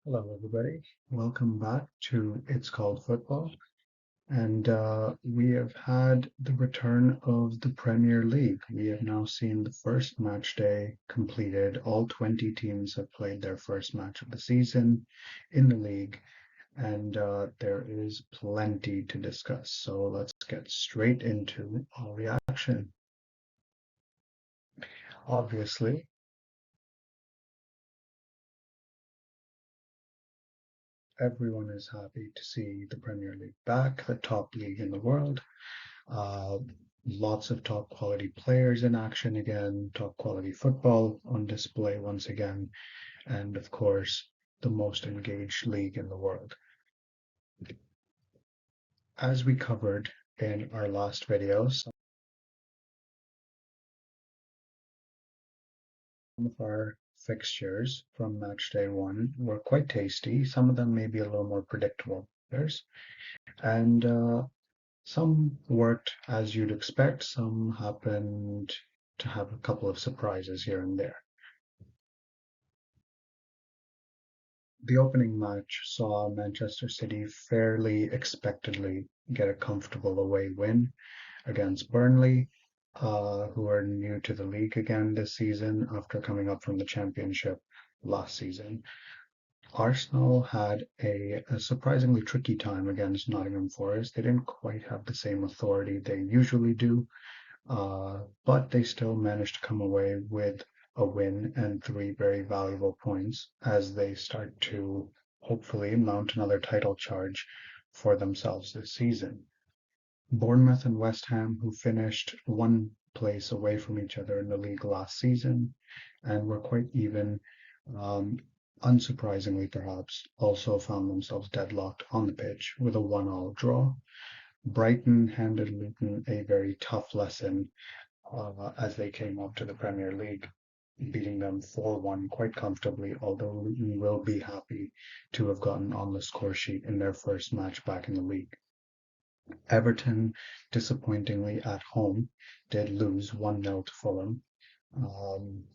Hello, everybody. Welcome back to It's Called Football. And we have had the return of the Premier League. We have now seen the first match day completed. All 20 teams have played their first match of the season in the league, and there is plenty to discuss. So let's get straight into our reaction. Obviously, everyone is happy to see the Premier League back, the top league in the world. Uh, Lots of top quality players in action again, top quality football on display once again, and of course, the most engaged league in the world. As we covered in our last video, some of our fixtures from match day one were quite tasty. Some of them may be a little more predictable than others, and some worked as you'd expect. Some happened to have a couple of surprises here and there. The opening match saw Manchester City fairly expectedly get a comfortable away win against Burnley, who are new to the league again this season after coming up from the Championship last season. Arsenal had a surprisingly tricky time against Nottingham Forest. They didn't quite have the same authority they usually do, but they still managed to come away with a win and three very valuable points as they start to hopefully mount another title charge for themselves this season. Bournemouth and West Ham, who finished one place away from each other in the league last season and were quite even, um, unsurprisingly perhaps, also found themselves deadlocked on the pitch with a 1-all draw. Brighton handed Luton a very tough lesson as they came up to the Premier League, beating them 4-1 quite comfortably, although Luton will be happy to have gotten on the score sheet in their first match back in the league. Everton, disappointingly at home, did lose 1-0 to Fulham,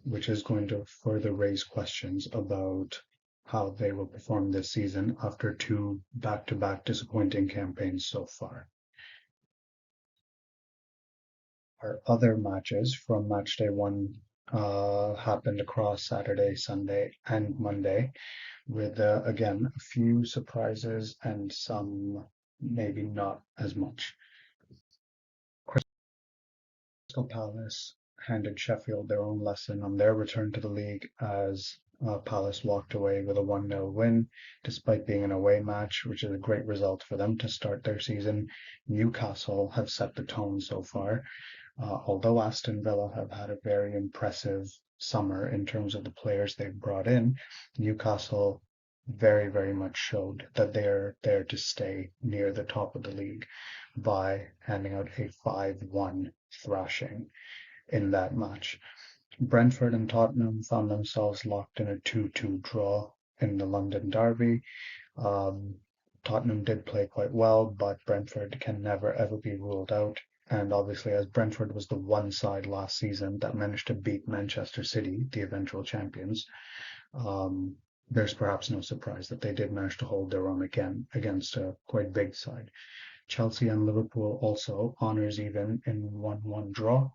which is going to further raise questions about how they will perform this season after two back-to-back disappointing campaigns so far. Our other matches from match day one happened across Saturday, Sunday, and Monday, with again a few surprises and some maybe not as much. Crystal Palace handed Sheffield their own lesson on their return to the league as Palace walked away with a 1-0 win, despite being an away match, which is a great result for them to start their season. Newcastle have set the tone so far. Although Aston Villa have had a very impressive summer in terms of the players they've brought in, Newcastle very much showed that they're there to stay near the top of the league by handing out a 5-1 thrashing in that match. Brentford and Tottenham found themselves locked in a 2-2 draw in the London derby. Um, Tottenham did play quite well, but Brentford can never ever be ruled out. And obviously, as Brentford was the one side last season that managed to beat Manchester City, the eventual champions, um, there's perhaps no surprise that they did manage to hold their own again against a quite big side. Chelsea and Liverpool also honours even in 1-1 draw,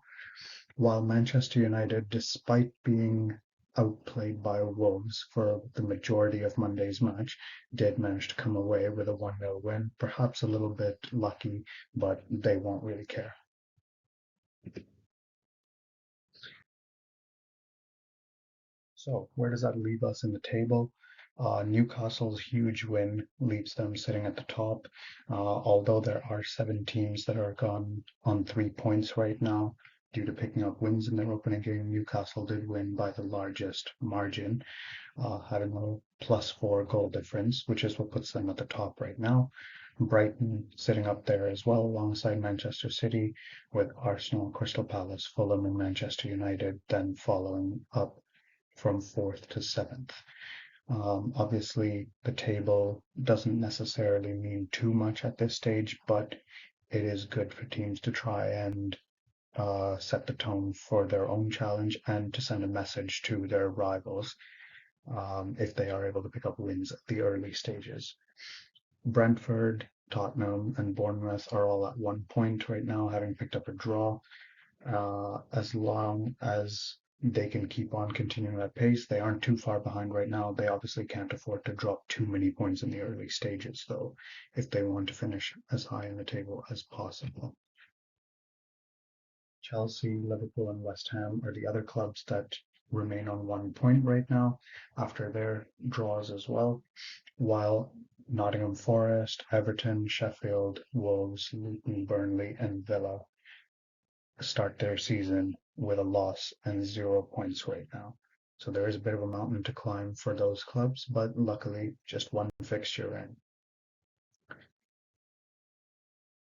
while Manchester United, despite being outplayed by Wolves for the majority of Monday's match, did manage to come away with a 1-0 win. Perhaps a little bit lucky, but they won't really care. So, where does that leave us in the table? Newcastle's huge win leaves them sitting at the top. Although there are 7 teams that are gone on 3 points right now due to picking up wins in their opening game, Newcastle did win by the largest margin, having a +4 goal difference, which is what puts them at the top right now. Brighton sitting up there as well alongside Manchester City, with Arsenal, Crystal Palace, Fulham, and Manchester United then following up from fourth to seventh. Obviously, the table doesn't necessarily mean too much at this stage, but it is good for teams to try and set the tone for their own challenge and to send a message to their rivals if they are able to pick up wins at the early stages. Brentford, Tottenham, and Bournemouth are all at 1 point right now, having picked up a draw. As long as they can keep on continuing that pace, they aren't too far behind right now. They obviously can't afford to drop too many points in the early stages, though, if they want to finish as high in the table as possible. Chelsea, Liverpool, and West Ham are the other clubs that remain on 1 point right now after their draws as well, while Nottingham Forest, Everton, Sheffield, Wolves, Luton, Burnley, and Villa start their season with a loss and 0 points right now. So there is a bit of a mountain to climb for those clubs, but luckily just one fixture in.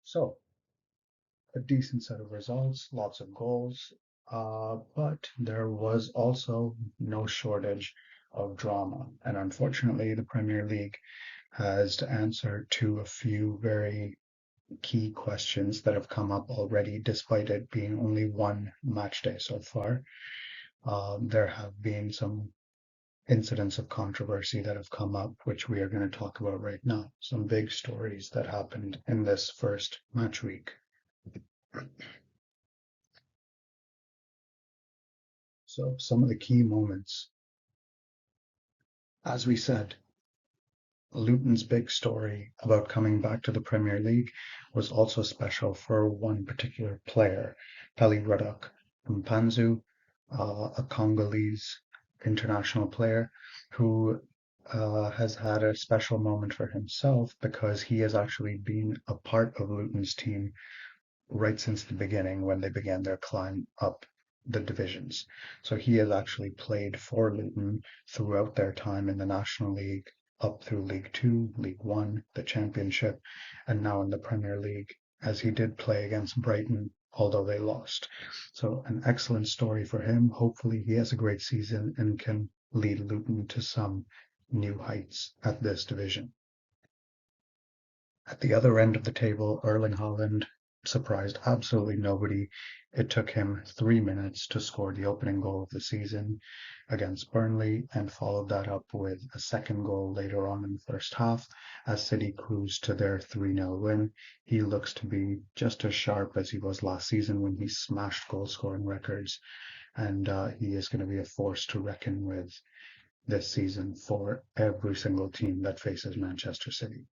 So a decent set of results, lots of goals, but there was also no shortage of drama. And unfortunately, the Premier League has to answer to a few very key questions that have come up already, despite it being only one match day so far. There have been some incidents of controversy that have come up, which we are going to talk about right now. Some big stories that happened in this first match week. So, some of the key moments. As we said, Luton's big story about coming back to the Premier League was also special for one particular player, Pelly Ruddock Mpanzu, a Congolese international player who has had a special moment for himself because he has actually been a part of Luton's team right since the beginning when they began their climb up the divisions. So he has actually played for Luton throughout their time in the National League, up through League Two, League One, the Championship, and now in the Premier League, as he did play against Brighton, although they lost. So an excellent story for him. Hopefully he has a great season and can lead Luton to some new heights at this division. At the other end of the table, Erling Haaland surprised absolutely nobody. It took him 3 minutes to score the opening goal of the season against Burnley and followed that up with a second goal later on in the first half as City cruised to their 3-0 win. He looks to be just as sharp as he was last season when he smashed goal scoring records, and he is going to be a force to reckon with this season for every single team that faces Manchester City.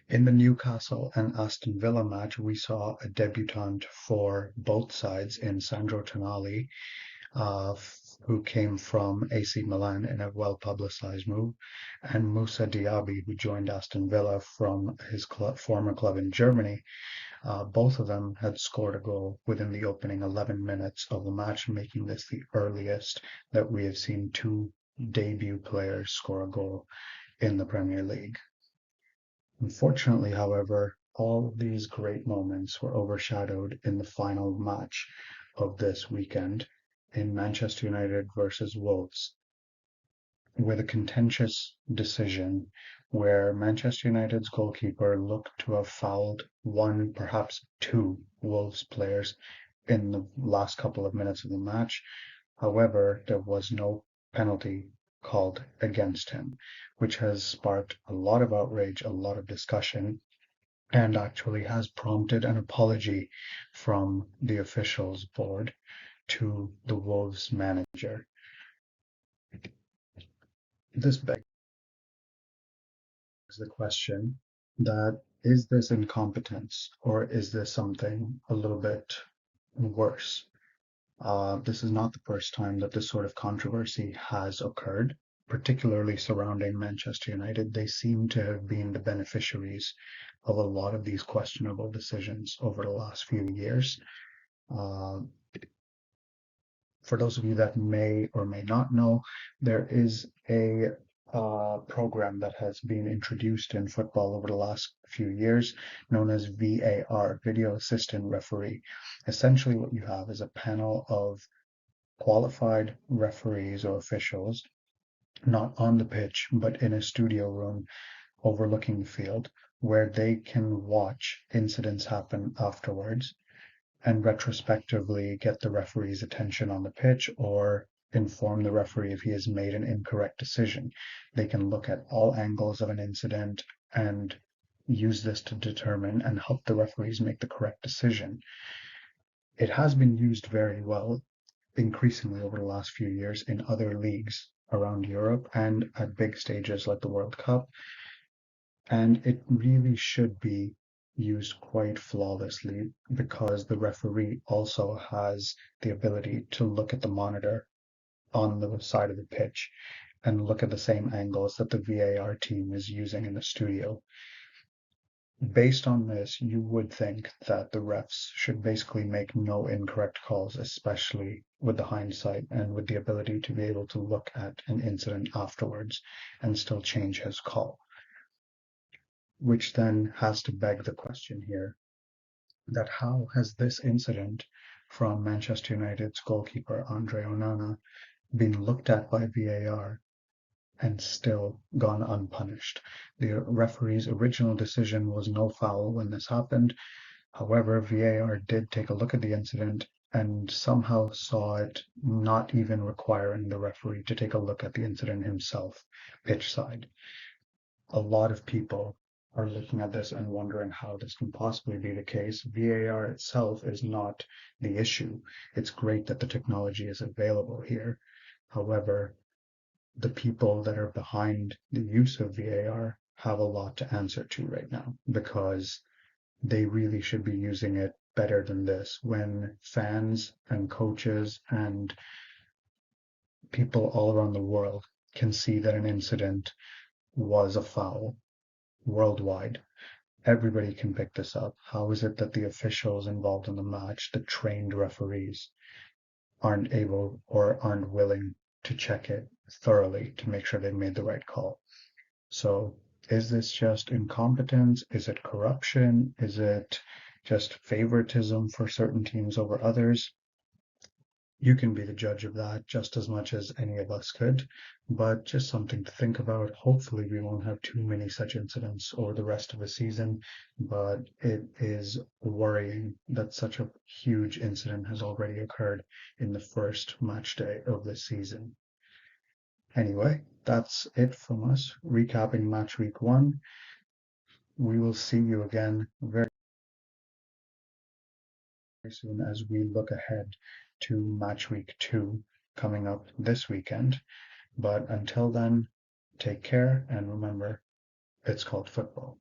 In the Newcastle and Aston Villa match, we saw a debutant for both sides in Sandro Tonali, uh, who came from AC Milan in a well-publicized move, and Moussa Diaby, who joined Aston Villa from his former club in Germany. Both of them had scored a goal within the opening 11 minutes of the match, making this the earliest that we have seen two debut players score a goal in the Premier League. Unfortunately, however, all of these great moments were overshadowed in the final match of this weekend in Manchester United versus Wolves, with a contentious decision where Manchester United's goalkeeper looked to have fouled one, perhaps two Wolves players in the last couple of minutes of the match. However, there was no penalty called against him, which has sparked a lot of outrage, a lot of discussion, and actually has prompted an apology from the officials board to the Wolves manager. This begs the question that is this incompetence or is this something a little bit worse? This is not the first time that this sort of controversy has occurred, particularly surrounding Manchester United. They seem to have been the beneficiaries of a lot of these questionable decisions over the last few years. Uh, for those of you that may or may not know, there is a program that has been introduced in football over the last few years known as VAR, Video Assistant Referee. Essentially, what you have is a panel of qualified referees or officials, not on the pitch, but in a studio room overlooking the field, where they can watch incidents happen afterwards and retrospectively get the referee's attention on the pitch or inform the referee if he has made an incorrect decision. They can look at all angles of an incident and use this to determine and help the referees make the correct decision. It has been used very well increasingly over the last few years in other leagues around Europe and at big stages like the World Cup. And it really should be used quite flawlessly because the referee also has the ability to look at the monitor on the side of the pitch and look at the same angles that the VAR team is using in the studio. Based on this, you would think that the refs should basically make no incorrect calls, especially with the hindsight and with the ability to be able to look at an incident afterwards and still change his call. Which then has to beg the question here that how has this incident from Manchester United's goalkeeper Andre Onana been looked at by VAR and still gone unpunished? The referee's original decision was no foul when this happened. However, VAR did take a look at the incident and somehow saw it not even requiring the referee to take a look at the incident himself, pitch side. A lot of people are looking at this and wondering how this can possibly be the case. VAR itself is not the issue. It's great that the technology is available here. However, the people that are behind the use of VAR have a lot to answer to right now because they really should be using it better than this when fans and coaches and people all around the world can see that an incident was a foul worldwide. Everybody can pick this up. How is it that the officials involved in the match, the trained referees, aren't able or aren't willing to check it thoroughly to make sure they made the right call? So is this just incompetence? Is it corruption? Is it just favoritism for certain teams over others? You can be the judge of that just as much as any of us could, but just something to think about. Hopefully, we won't have too many such incidents over the rest of the season, but it is worrying that such a huge incident has already occurred in the first match day of the season. Anyway, that's it from us, recapping match week 1. We will see you again very soon as we look ahead to match week 2 coming up this weekend. But until then, take care and remember, it's called football.